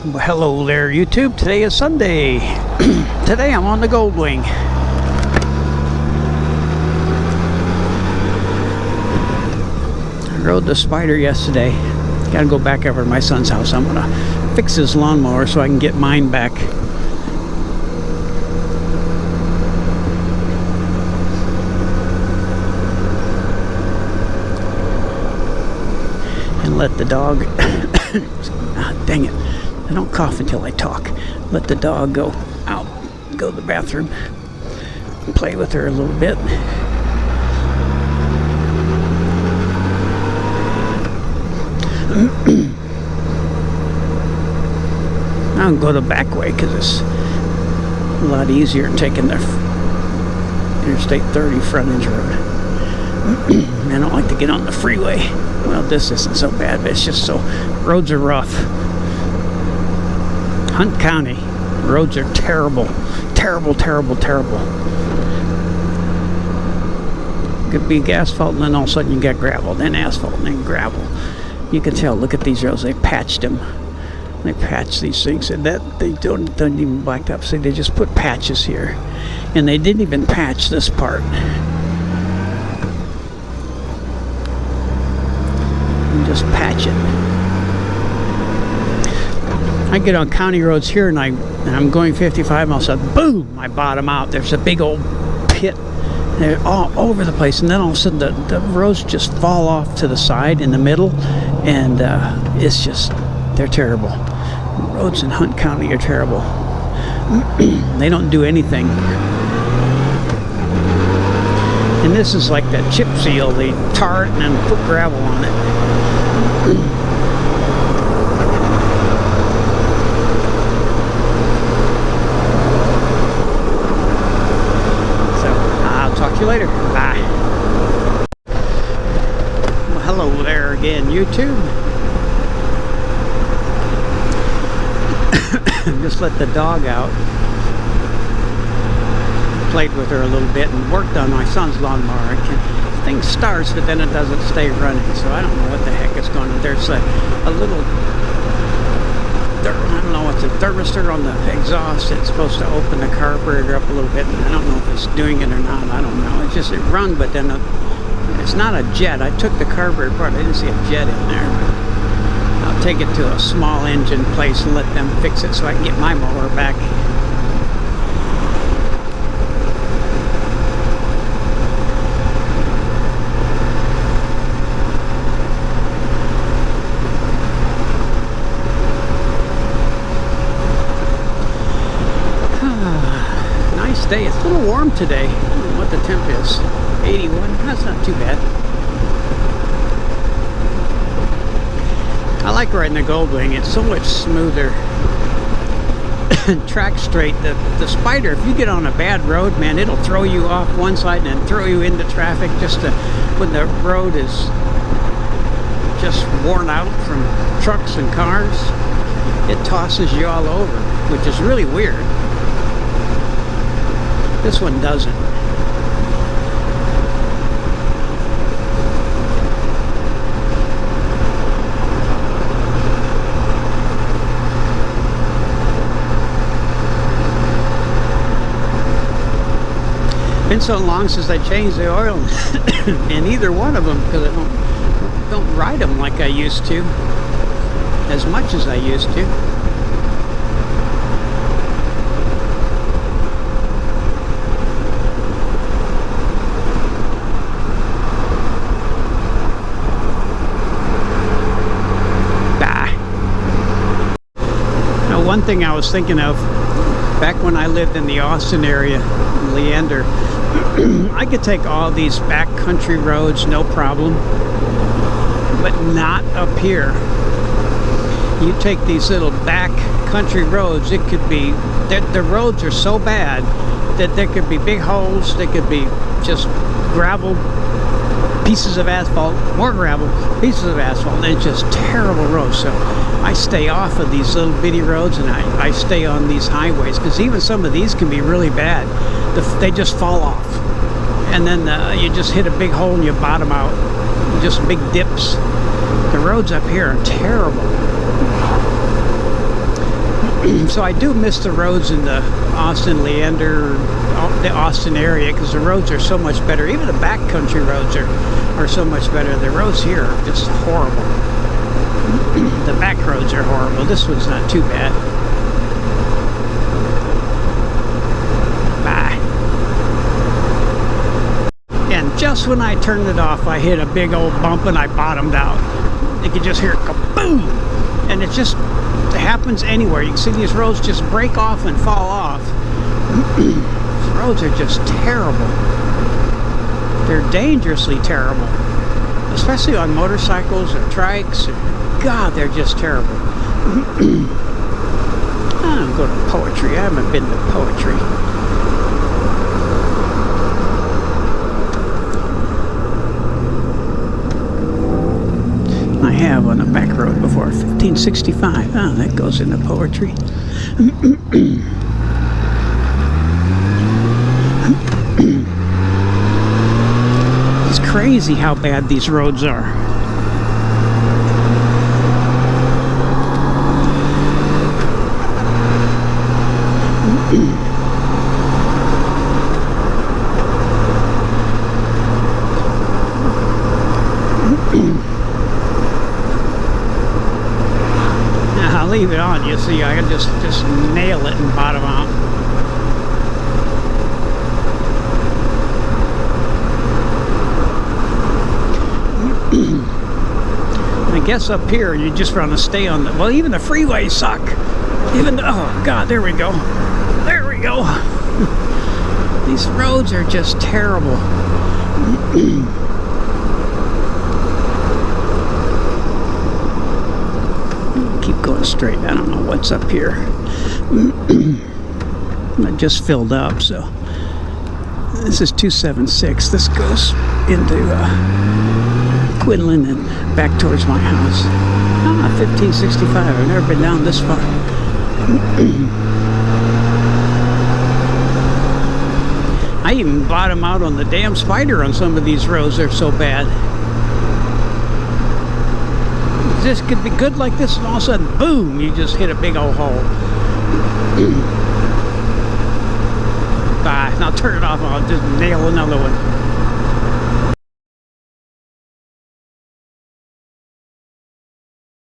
Well, hello there, YouTube. Today is Sunday. Today I'm on the Goldwing. I rode the Spider yesterday. Gotta go back over to my son's house. I'm gonna fix his lawnmower so I can get mine back. And let the dog dang it, I don't cough until I talk. Let the dog go out, go to the bathroom, play with her a little bit. I'll go the back way because it's a lot easier than taking the Interstate 30 frontage road. I don't like to get on the freeway. Well, this isn't so bad, but it's just so, roads are rough. Hunt County roads are terrible. Terrible. Could be asphalt, and then all of a sudden you get gravel, then asphalt, and then gravel. You can tell, look at these roads, they patched them. They patched these things, and that they don't even black up. See, they just put patches here. And they didn't even patch this part. And just patch it. I get on county roads here and I'm going 55 miles, so boom, I bottom out. There's a big old pit. They're all over the place, and then all of a sudden the roads just fall off to the side in the middle, and it's just, they're terrible. Roads in Hunt County are terrible. They don't do anything. And this is like that chip seal. They tar it and then put gravel on it. Talk to you later. Bye. Well, hello there again, YouTube. Just let the dog out. Played with her a little bit and worked on my son's lawnmower. Thing starts, but then it doesn't stay running, so I don't know what the heck is going on. There's a little, I don't know what's a thermistor on the exhaust. It's supposed to open the carburetor up a little bit, and I don't know if it's doing it or not. I don't know. It's just it run, but then it's not a jet. I took the carburetor apart. I didn't see a jet in there. I'll take it to a small engine place and let them fix it so I can get my mower back. Day. It's a little warm today. I don't know what the temp is. 81. That's not too bad. I like riding the Goldwing. It's so much smoother. Track straight. The Spider, if you get on a bad road, man, it'll throw you off one side and then throw you into traffic when the road is just worn out from trucks and cars. It tosses you all over, which is really weird. This one doesn't. Been so long since I changed the oil in either one of them because I don't ride them like I used to, as much as I used to. One thing I was thinking of back when I lived in the Austin area, Leander, I could take all these backcountry roads, no problem, but not up here. You take these little backcountry roads, it could be, the roads are so bad that there could be big holes, there could be just gravel, pieces of asphalt, more gravel, pieces of asphalt, and it's just terrible roads. So I stay off of these little bitty roads, and I stay on these highways, because even some of these can be really bad. They just fall off, and then you just hit a big hole and you bottom out. Just big dips. The roads up here are terrible. So I do miss the roads in the Austin, Leander, the Austin area, because the roads are so much better. Even the backcountry roads are so much better. The roads here are just horrible. The back roads are horrible. This one's not too bad. Bye. And just when I turned it off, I hit a big old bump and I bottomed out. You can just hear it kaboom! And it happens anywhere. You can see these roads just break off and fall off. These roads are just terrible. They're dangerously terrible. Especially on motorcycles or trikes. God, they're just terrible. I'm going to poetry. I haven't been to poetry. I have on a back road before. 1565. Oh, that goes into poetry. It's crazy how bad these roads are. I'll leave it on. You see, I can just nail it and bottom out. I guess up here you just want to stay on the. Well, even the freeways suck. Even oh God, there we go. There we go. These roads are just terrible. Keep going straight. I don't know what's up here. I just filled up, so this is 276. This goes into Quinlan and back towards my house. Ah, 1565. I've never been down this far. I even bottom out on the damn spider on some of these roads. They're so bad. This could be good like this, and all of a sudden, boom, you just hit a big old hole. Bye. Now turn it off, and I'll just nail another one.